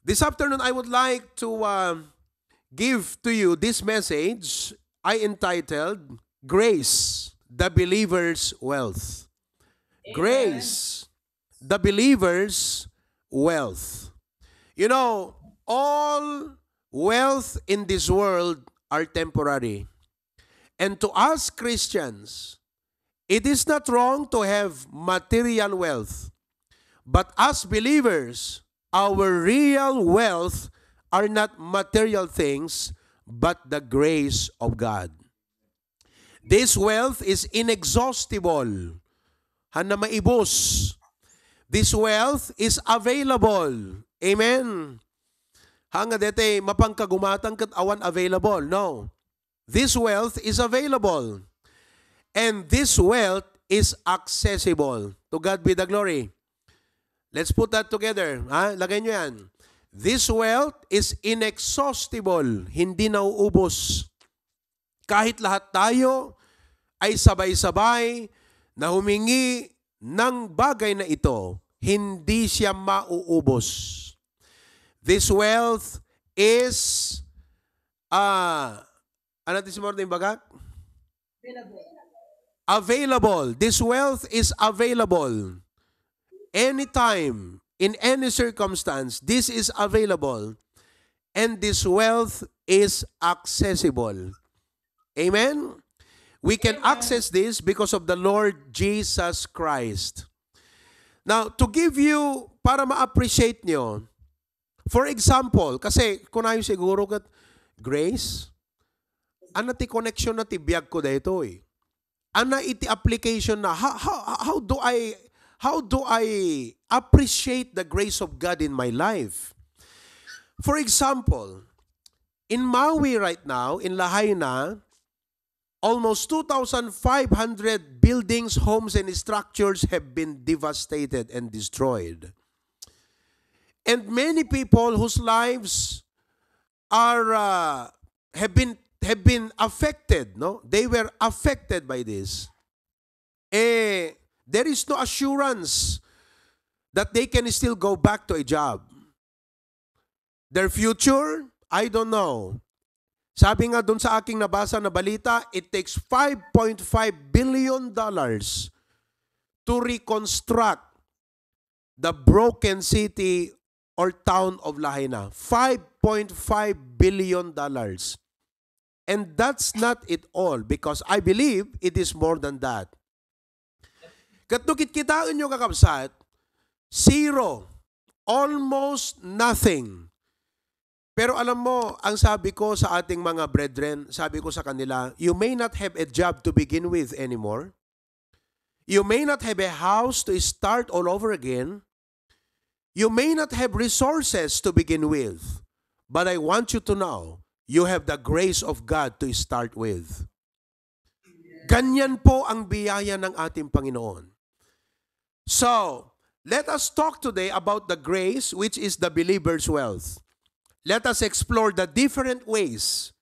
This afternoon, I would like to give to you this message I entitled Grace, the Believer's Wealth. Grace, the Believer's Wealth. You know, all wealth in this world are temporary. And to us Christians, it is not wrong to have material wealth. But as believers, our real wealth are not material things, but the grace of God. This wealth is inexhaustible. Hana maibos. This wealth is available. Amen. Hanga dete mapangkagumatang kat awan available. No. This wealth is available. And this wealth is accessible. To God be the glory. Let's put that together. Ha? Lagay nyo yan. This wealth is inexhaustible. Hindi nauubos. Kahit lahat tayo ay sabay-sabay na humingi ng bagay na ito, hindi siya mauubos. This wealth is, ano natin si Morning Bagak? Available. This wealth is available. Anytime, in any circumstance, this is available. And this wealth is accessible. Amen? We can access this because of the Lord Jesus Christ. Now, to give you, para ma-appreciate nyo, for example, kasi kunayo siguro kat grace, ana ti connection na ti biyag ko dito eh. Ana iti application na, how do I appreciate the grace of God in my life? For example, in Maui right now, in Lahaina, almost 2,500 buildings, homes, and structures have been devastated and destroyed. And many people whose lives are have been affected, no? They were affected by this. There is no assurance that they can still go back to a job. Their future, I don't know. Sabi nga dun sa aking nabasa na balita, it takes $5.5 billion to reconstruct the broken city or town of Lahaina. $5.5 billion. And that's not it all, because I believe it is more than that. Katukit kitaan nyo kakabsat, zero, almost nothing. Pero alam mo, ang sabi ko sa ating mga brethren, sabi ko sa kanila, you may not have a job to begin with anymore. You may not have a house to start all over again. You may not have resources to begin with. But I want you to know, you have the grace of God to start with. Ganyan po ang biyaya ng ating Panginoon. So, let us talk today about the grace, which is the believer's wealth. Let us explore the different ways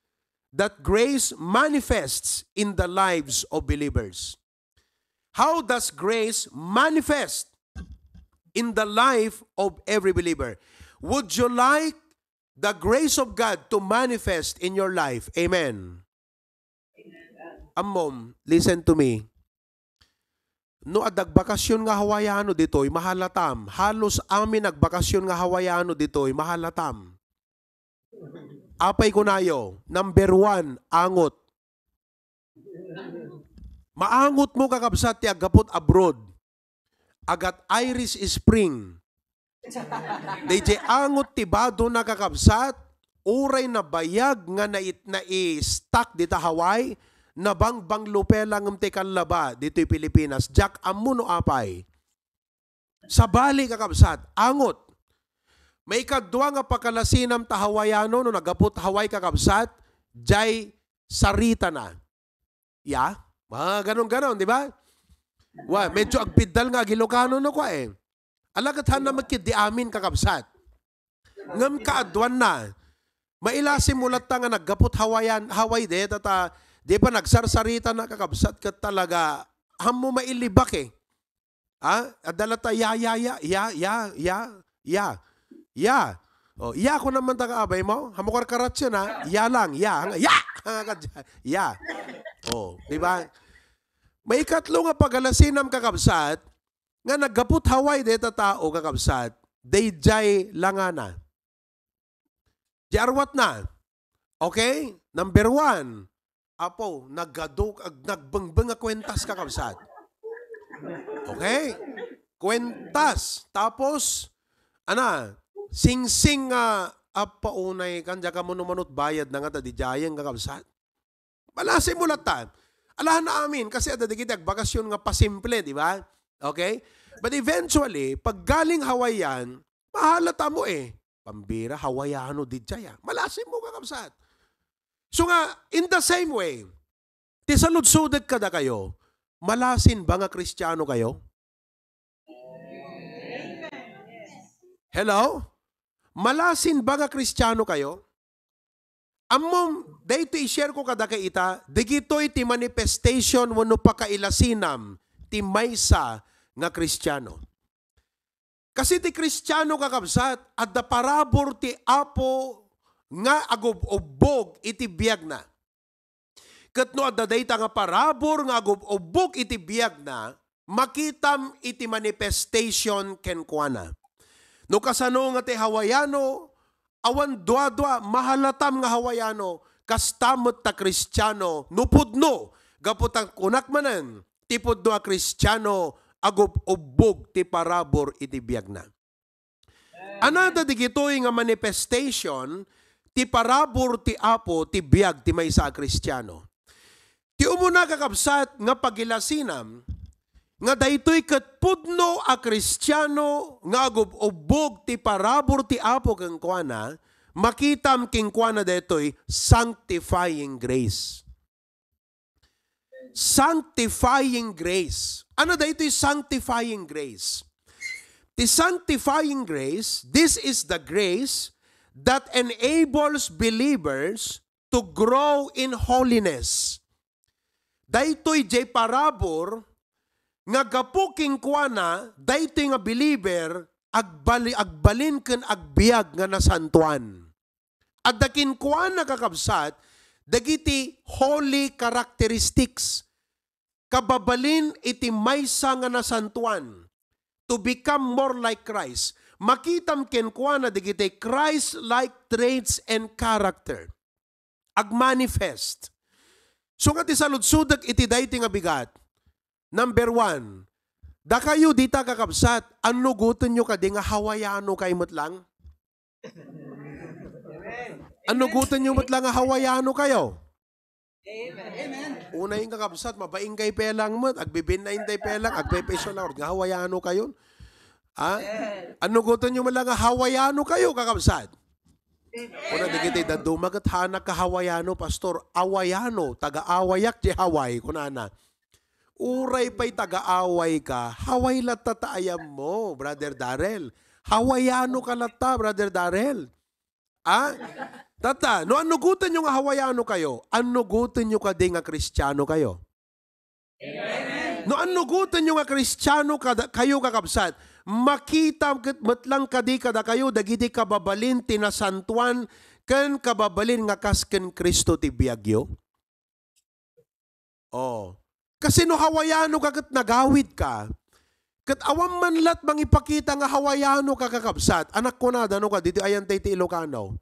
that grace manifests in the lives of believers. How does grace manifest in the life of every believer? Would you like the grace of God to manifest in your life? Amen. Mom, listen to me. No adag bakasyon nga Hawaiano ditoy mahalatam. Halos amin nagbakasyon nga Hawaiano ditoy mahalatam. Apay ko nayo, number 1, angot. Maangot mo kakabsat ti agapot abroad. Agat Iris Spring. DJ angot ti bado na kakabsat, uray na bayag nga na-stack dita Hawaii, nabangbang lupela ng tekanlaba dito'y Pilipinas. Jack amuno apay. Sa bali kakabsat, angot. May kadwa nga pakalasinam ta Hawaiano no nagapot Hawaii kakabsat, jay sarita na. Ya? Mga ganon-ganon, di ba? Medyo agpidal nga Ilocano no ko eh. Alagatan na magkidi amin kakabsat. Ngam kaadwan na. Mailasim mulat ta nga naggapot Hawaii de, tata, di ba nagsarsarita na kakabsat ka talaga, hamo mailibak eh. Ha? Adalata ya. O, iya ko naman taga-abay mo. Hamukar karat yun, ha? Iya lang, iya. Ya! Ya! O, di ba? May ikatlo nga pagalasinam kakabsat, nga naggaput haway deta tao kakabsat, they jay langana. Jarwat na. Okay? Number 1, apo, nagbangbang nga kwentas kakabsat. Okay? Kwentas. Tapos, sing-sing nga apaunay kanya ka manut bayad na nga di jayang kakabsat. Malasin mo latan. Alahan na amin kasi kita bakasyon nga pasimple, di ba? Okay? But eventually, pag galing Hawaiian, mahalata mo pambira, Hawaiiano di jaya. Malasin mo kakabsat. So nga, in the same way, tisaludsudet kada kayo, malasin ba nga Kristiyano kayo? Hello? Malasin ba nga Kristiyano kayo? Amom, dahito i-share ko kada kay ita, digito'y ti manifestation wano pa kailasinam, ti maysa nga Kristiyano. Kasi ti Kristiyano kakabsat, at da parabor ti Apo nga agob-obog iti biyag na. Katno at da dayta nga parabor nga agob-obog iti biyag na, makitam iti manifestation kenkwana. No kasano nga ti Hawaiiano, awan dua-dua, mahalatam nga Hawaiiano, kastamot ta Kristiyano, nupudno, gaputang kunak manan, tipudno a Kristiyano, agob-obog ti parabor iti biyag na. Anada di gito'y nga manifestation, ti parabor ti Apo, ti biyag, ti maysa a Kristiyano. Ti umuna kakabsat nga pagilasinam, nga daytoy ket pudno a Kristiyano nga agob-obog ti parabor ti Apo ken kuana, makitam ken kuana daytoy sanctifying grace. Sanctifying grace. Ano daytoy sanctifying grace? The sanctifying grace, this is the grace that enables believers to grow in holiness. Daytoy jay parabor nga gapuking kuana, daytoy nga believer, agbalin ken agbiag nga nasantuan. At dakin kuana kakabsat, dagiti holy characteristics. Kababalin iti maysa nga nasantuan. To become more like Christ. Makitam ken kuana dagiti Christ-like traits and character. Agmanifest. So nga ti saludsudak iti dayti nga bigat. Number 1, da kayo dita kakabsat, ano guton nyo kadi nga Hawaiiano kayo lang? Ano guton nyo lang nga Hawaiiano kayo? Amen. Una yung kakabsat, mabaing kay pelang mo, agbibinayin tayo pelang, agpepeso lang, nga Hawaiiano kayo? Ano guton nyo lang nga Hawaiiano kayo kakabsat? Kuna digiti dadumagat hanak ka Hawaiiano, pastor, Awaiiano, taga-awayak di Hawaii, kunana. Uray pa'y taga-away ka, Hawaii lata taayam mo, Brother Darrell. Hawaiiano ka lata, Brother Darrell. Tata, no anugutan nyo nga Hawaiiano kayo, anugutan nyo ka di nga Kristiyano kayo. Amen. No anugutan nyo nga Kristiyano kayo kakabsat, makita matlang kadi kada kayo, dagiti kababalin tinasantuan, ken kababalin nga kasken Kristo ti biyagyo. Kasi no Hawaiiano ka kat nagawid ka, kat awam man lat bang ipakita nga Hawaiiano ka kakabsat, anak ko nada, no ka, dito ayan tayo ti Ilocano.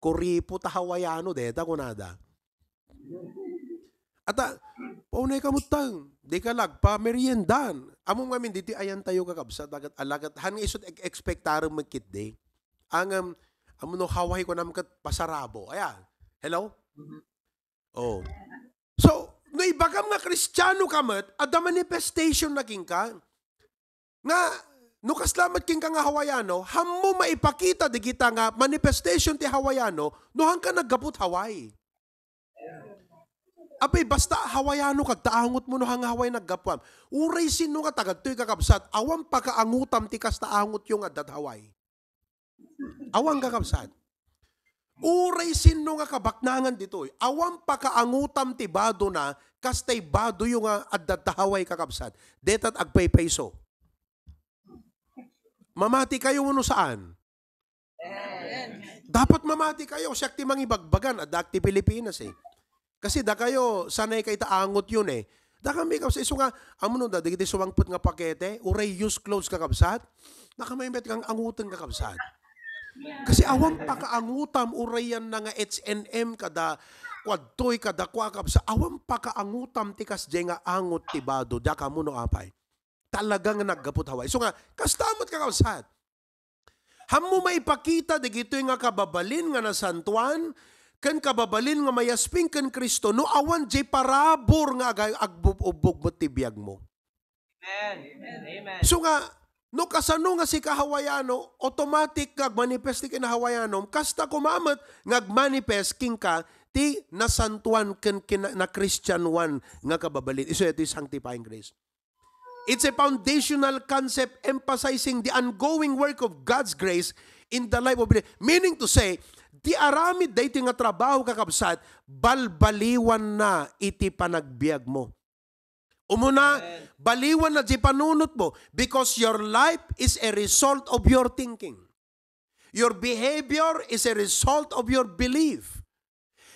Kuripo ta Hawaiiano, deta ko nada. At paunay kamutang, di ka lagpa, meriendan. Among ngamin, dito ayan tayo kakabsat, alagat, hanggang isot expectarum magkit de. Ang, no Hawaii ko naman kat pasarabo. Ayan, hello? So, no ibagam nga Kristiyano kamat, at the manifestation naging ka, nga, no kaslamat king ka nga Hawaiiano, hammo maipakita di kita nga manifestation ti Hawaiiano, no hang ka naggapot Hawaii. Apay, basta Hawaiiano kagtaangot mo no hang Hawaii naggapam. Uray sino nga tagadtoy kakabsat, awang pakaangutam ti kastaangot yung adat Hawaii. Awang kakabsat. Uray sino nga kabaknangan dito. Awang pakaangutam ti bado na, kastay bado yung adat Hawaii kakabsat. Detat agpay-payso. Mamati kayo no saan? Dapat mamati kayo, siya ti mangibagbagan, adak ti Pilipinas eh. Kasi da kayo, sanay kayo taangot yun eh. Da kami kapsat, iso nga, amo da, digiti sumangput nga pakete, uray use clothes kakabsat, nakamaimbet kang angutan kakabsat. Kasi awang pakaangutam, uray yan na nga H&M kada, kwadtoy kada kwakabsa, awang pakaangutam tikas dyan nga angot tibado, da ka mo no apay. Talagang naggapot haway. So nga, kastamot kakabsat. Hammo maipakita, digito nga kababalin nga nasantuan, kan kababalin nga mayasping kan Kristo, no awan jay parabor nga agbubog mo tibiyag mo. Amen. Amen. So nga, no kasano nga si kahawayano, automatic manifest ti kinahawayano, kasta kumamat ngagmanifest king ka, ti nasantuan kan na Christian one nga kababalin. Iso ito yung sanctifying grace. It's a foundational concept emphasizing the ongoing work of God's grace in the life of believers. Meaning to say, di aramid dahito nga trabaho kakabsat, balbaliwan na iti panagbiag mo. Umuna, baliwan na di panunot mo because your life is a result of your thinking. Your behavior is a result of your belief.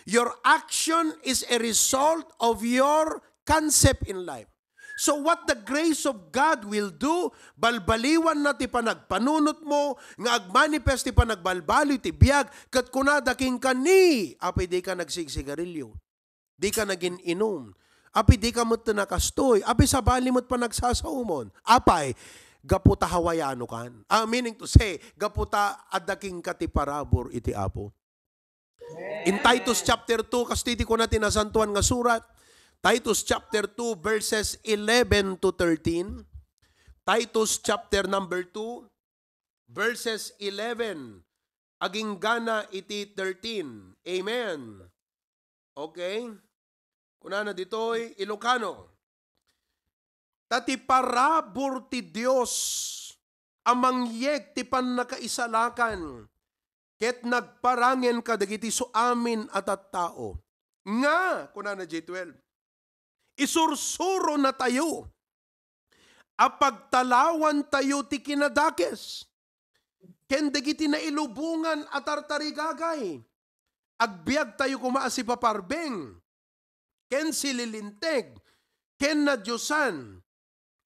Your action is a result of your concept in life. So what the grace of God will do, balbaliwan na ti panagpanunot mo, nga agmanifest ti panagbalbalo ti biyag, kat kunadaking ka ni, api di ka nagsigsigarilyo, di ka naging inom, api di ka mo't nakastoy, api sa bali mo't pa nagsasaumon, apay, gaputa hawayano kan. Meaning to say, gaputa adaking ka ti parabor iti apo. In Titus chapter 2, kastiti ko natin nasantuan nga surat, Titus chapter 2 verses 11 to 13. Titus chapter number 2 verses 11. Aging gana iti 13. Amen. Okay? Kuna na dito'y Ilocano. Tati parabor ti Diyos amang yek ti pannakaisalakan ket nagparangen ka dagiti so amin at tao. Nga, kuna na J12. Isursuro na tayo. Apagtalawan tayo ti kinadakes. Ken dagiti na ilubungan at artarigagay. Agbiag tayo kumaasi paparbeng. Ken sililinteg. Ken na Diyosan.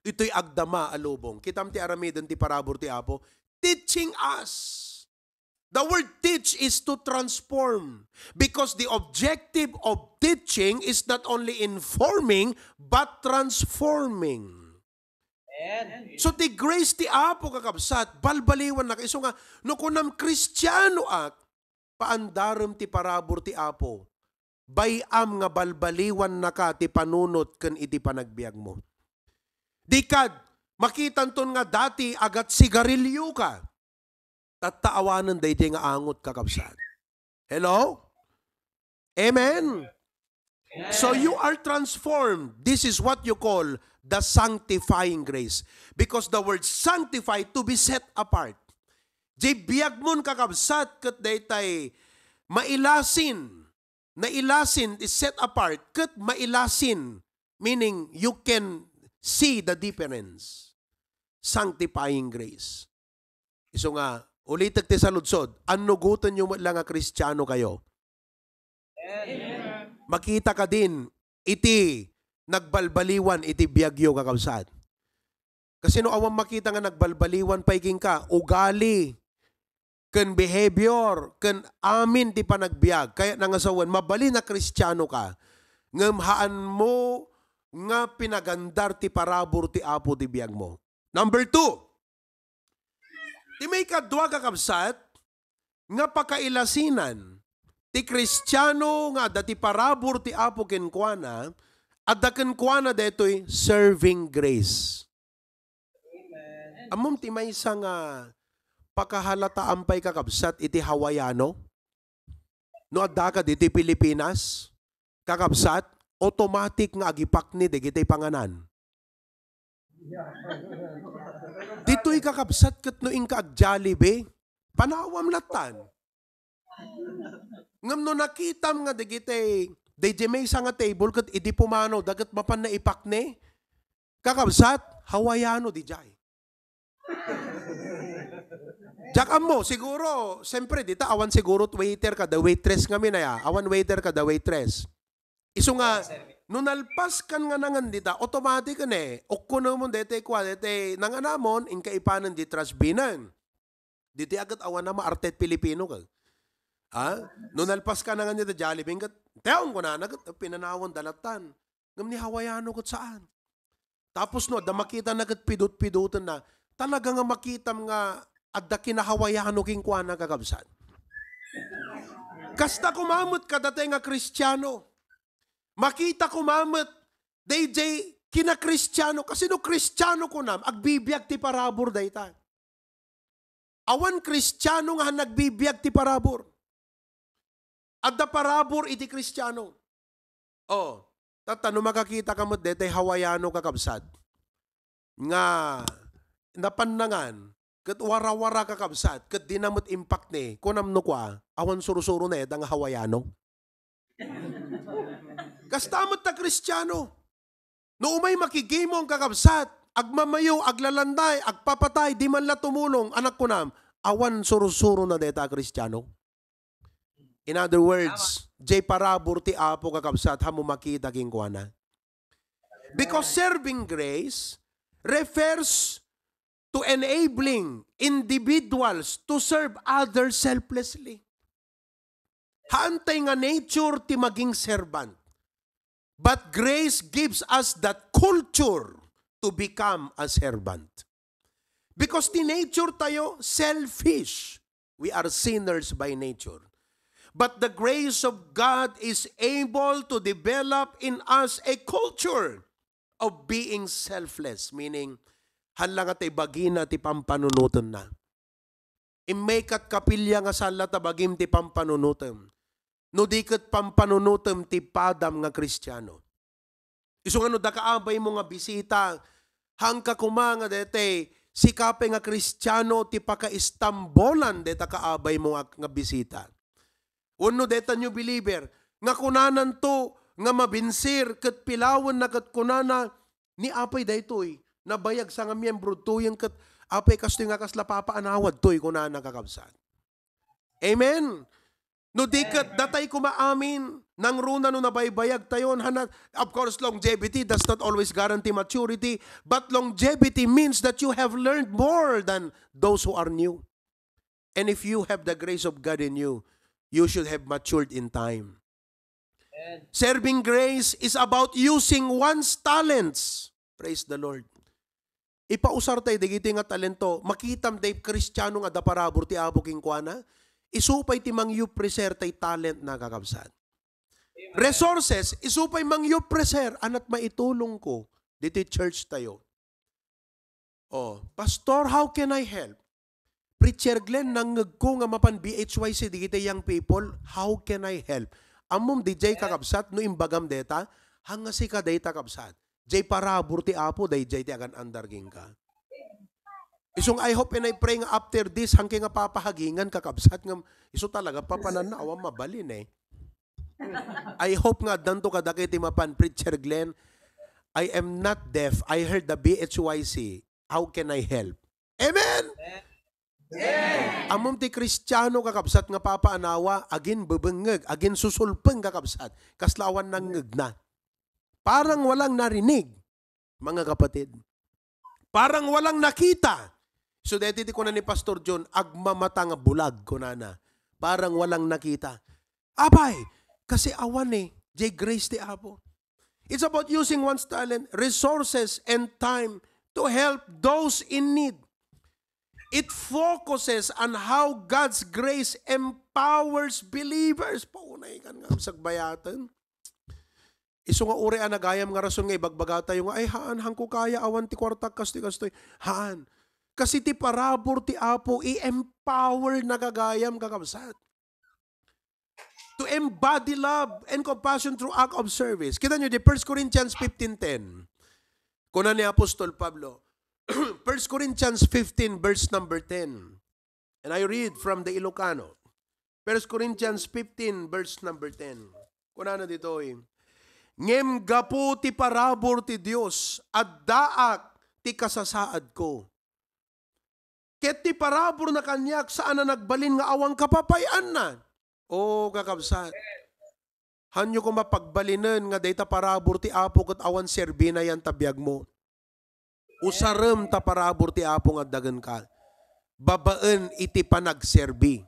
Ito'y agdama alubong. Kitam ti aramidon ti parabor ti Apo. Teaching us. The word teach is to transform because the objective of teaching is not only informing but transforming. So the grace ti Apo kakabsat, balbaliwan na iso nga, no kunam Kristiyano ak, paandaram ti parabor ti Apo, bayam nga balbaliwan na ka ti panunot ken iti panagbiag mo. Di kad, makitan ton nga dati agat sigarilyo ka, tataawanan day nga angot kakabsat. Hello? Amen? So you are transformed. This is what you call the sanctifying grace. Because the word sanctify, to be set apart. Di biyag mon kakabsat kat day tay mailasin. Nailasin is set apart. Kat mailasin. Meaning you can see the difference. Sanctifying grace. Iso nga, ulitak ti sa ludsod, anugutan nyo lang nga Kristiyano kayo. Amen. Makita ka din, iti nagbalbaliwan, iti biyagyo kakabsat. Kasi no awang makita nga nagbalbaliwan, paiking ka, ugali, ken behavior, ken amin ti panagbiag. Kaya nangasawan, mabali na Kristiyano ka, ngamhaan mo nga pinagandar ti parabor ti Apo ti biyag mo. Number 2, di may kadwa kakabsat, nga pakailasinan, ti Kristiyano nga dati parabor ti Apo kenkwana, at da kenkwana detoy serving grace. Amen. Amom ti may isang pakahalata ampay kakabsat iti Hawaiano, no adda ka diti Pilipinas, kakabsat, automatic nga agipak ni digitay panganan. Dito'y kakabsat kat no inka ag Jollibee, panawam latan. Ngam no nakitam nga digitay, day may nga table kat idi pumano, dagat mapan na ipak ni, kakabsat, Hawaiano di jay. Diyan mo, siguro, siyempre, dita, awan siguro waiter ka, the waitress kami na ya. Awan waiter ka, the waitress. Iso nga, nunalpas kan nga nangan dita, automatic kan eh. O kuno mo dete kwa, dete, nanganamon, inka ipanan di trasbinan. Dito agad awan na maartet Pilipino ka. Nunalpas ka nangan dita, Jollibee, kat, teon ko na, nagat, pinanawon dalatan. Ngam ni Hawaiano ko saan. Tapos no, da makita nagat pidot-pidotan na, talaga nga makitam nga, at da kinahawaiano king kwa na kakabsan. Kasta kumamot ka dati nga Kristiyano. Makita kumamot, DJ, kina-Kristiyano, kasi no Kristiyano ko na, agbibiyag ti parabor dayta. Awan Kristiyano nga nagbibiyag ti parabor. At da parabor iti Kristiyano. Tatano makakita ka mo dete Hawaiano kakabsat. Nga napannangan, kat wara-wara kakabsat, kat dinamot impact ni, kunam no kwa, awan suru-suru na edang Hawaiano. Kastamot na Kristiyano. No umay makigimo ang kakabsat, agmamayo, aglalanday, agpapatay, di man la tumulong, anak ko nam, awan suru-suru na deta Kristiyano. In other words, jay parabor ti apo kakabsat, hamo makita king kuana. Because serving grace refers to enabling individuals to serve others selflessly. Haantay nga nature ti maging servant. But grace gives us that culture to become a servant. Because the nature tayo, selfish. We are sinners by nature. But the grace of God is able to develop in us a culture of being selfless. Meaning, hanlang at ibagina ti pampanunutan na. Imaykat kapilya nga sala tabagim ti pampanunutan. No diket pampanunutan ti padam nga Kristiyano. Iso nga no dakaabay mo nga bisita, hangka kumanga dete, sikape nga Kristiyano ti paka-Istambolan deta kaabay mo nga bisita. Uno deta new believer, nga kunanan to, nga mabinsir, kat pilawan na kat kunana, ni apay daytoy, nabayag sa nga miyembro to, yung kat apay kasto nga kasla papaanawad to'y kunana kakabsat. Amen? No dikat datay kumaamin, nang runa no nabaybayag tayon, hanat, of course longevity does not always guarantee maturity, but longevity means that you have learned more than those who are new. And if you have the grace of God in you, you should have matured in time. Amen. Serving grace is about using one's talents. Praise the Lord. Ipausar tayo, digiti nga talento, makitam day Kristiyano nga da parabor ti abo king kuana, isupay ti mang yu preser tay talent na kakabsat. Resources, isupay mang yu preser, anat maitulong ko, dito church tayo. Pastor, how can I help? Preacher Glenn, nangag ko nga mapan BHYC, digiti young people, how can I help? Amom di jay kakabsat, no imbagam deta, hanga si ka data kabsat. Jay parabor ti apo, day jay ti agan andarging ka. Isong I hope and I pray nga after this, hangking nga papahagingan kakabsat, nga iso talaga papanan na awang mabalin eh. I hope nga danto kadakiti mapan, Preacher Glenn, I am not deaf, I heard the BHYC, how can I help? Amen! Yeah. Amom ti Kristiyano kakabsat nga papaanawa, agin bebengeg, agin susulpeng kakabsat, kaslawan ng ngeg na. Parang walang narinig, mga kapatid. Parang walang nakita. So deti ti kunan ni Pastor John, agmamata nga bulag kunana. Parang walang nakita. Abay, kasi awan eh, jay grace ti apo. It's about using one's talent, resources, and time to help those in need. It focuses on how God's grace empowers believers. Paunay kan nga sagbayatan. Iso nga uri anagayam nga rason nga ibagbagata yung ay haan hangko kaya awan ti kwartak kastoy haan. Kasi ti parabor ti apo i-empower nagagayam kakabsat. To embody love and compassion through act of service. Kita nyo di 1 Corinthians 15:10. Kuna ni Apostol Pablo. 1 Corinthians 15 verse number 10. And I read from the Ilocano. 1 Corinthians 15 verse number 10. Kuna na dito eh. Ngem gapu ti parabor ti Dios at daak ti kasasaad ko. Ket ti parabor na kanyak saan na nagbalin nga awang kapapayan na. O kakabsat. Hanyo ko mapagbalinan nga data parabor ti Apo ket awan serbi na yan tabiyag mo. Usarem ta parabor ti Apo nga dagan ka. Babaan iti panagserbi.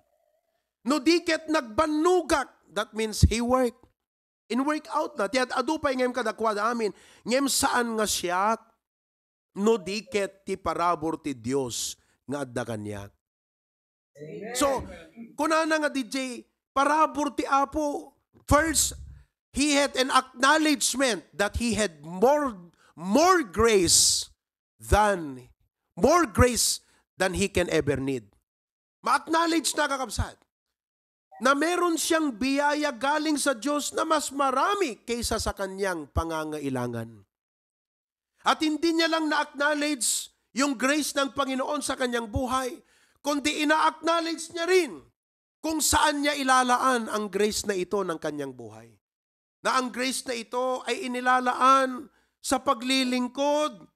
No diket nagbanugak, that means he work. In work out na. Tiyan adupay ngayong kadakwada amin. Ngayong saan nga siya, no diket ti parabor ti Dios nga adda kanyak. So, kunana nga DJ, parabor ti Apo, first, he had an acknowledgement that he had more grace than he can ever need. Ma-acknowledge na kakabsat na meron siyang biyaya galing sa Diyos na mas marami kaysa sa kanyang pangangailangan. At hindi niya lang na-acknowledge yung grace ng Panginoon sa kanyang buhay, kundi ina-acknowledge niya rin kung saan niya ilalaan ang grace na ito ng kanyang buhay. Na ang grace na ito ay inilalaan sa paglilingkod,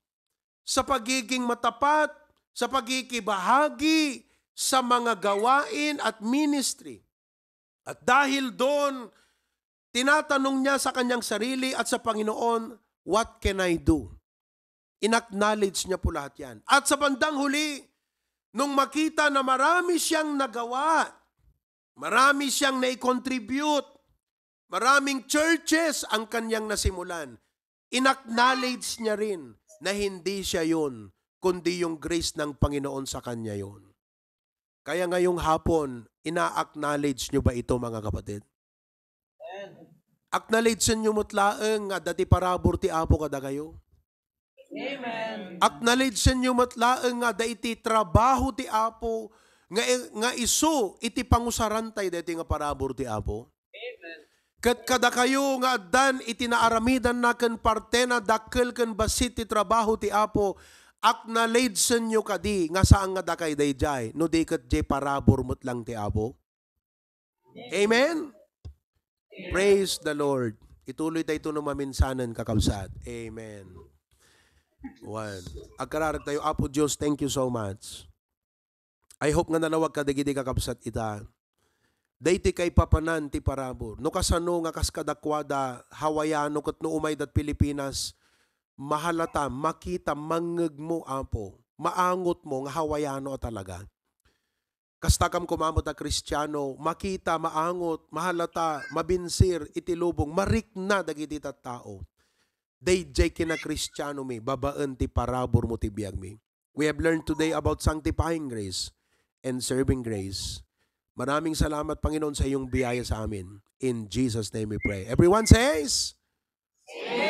sa pagiging matapat, sa pagkikibahagi, sa mga gawain at ministry. At dahil doon, tinatanong niya sa kanyang sarili at sa Panginoon, what can I do? In-acknowledge niya po lahat yan. At sa bandang huli, nung makita na marami siyang nagawa, marami siyang nai-contribute, maraming churches ang kanyang nasimulan, in-acknowledge niya rin na hindi siya yun, kundi yung grace ng Panginoon sa kanya yun. Kaya ngayong hapon, ina-acknowledge nyo ba ito mga kapatid? Acknowledge nyo mutlaeng nga dati parabor ti Apo kada kayo? Amen. Acknowledge nyo mutlaeng nga da iti trabaho ti Apo nga iso iti pangusarantay dati nga parabor ti Apo? Amen. Kat kada kayo nga addan iti naaramidan na ken parte na dakkel ken basit ti trabaho ti Apo, acknowledge nyo kadi nga saan nga dakay dayjay no di ket jay parabor mut lang ti Apo. Amen? Praise the Lord. Ituloy tayo ito maminsanan kakabsat. Amen. One. Agkararag tayo, Apo Diyos, thank you so much. I hope nga nanawag ka digidi kakabsat ita. Dayti kay papanan ti parabor. No kasano nga kaskadakwada, Hawaiano kat no umay dat Pilipinas, mahalata, makita, mangeg mo, Apo. Maangot mo nga Hawaiano talaga. Kastakam kumamot na Kristiyano, makita, maangot, mahalata, mabinsir, itilubong, marikna dagiti tao. Dayjay kina Kristiyano mi, babaan ti parabor mo ti biyag mi. We have learned today about sanctifying grace and serving grace. Maraming salamat, Panginoon, sa iyong biyaya sa amin. In Jesus' name we pray. Everyone says, Amen.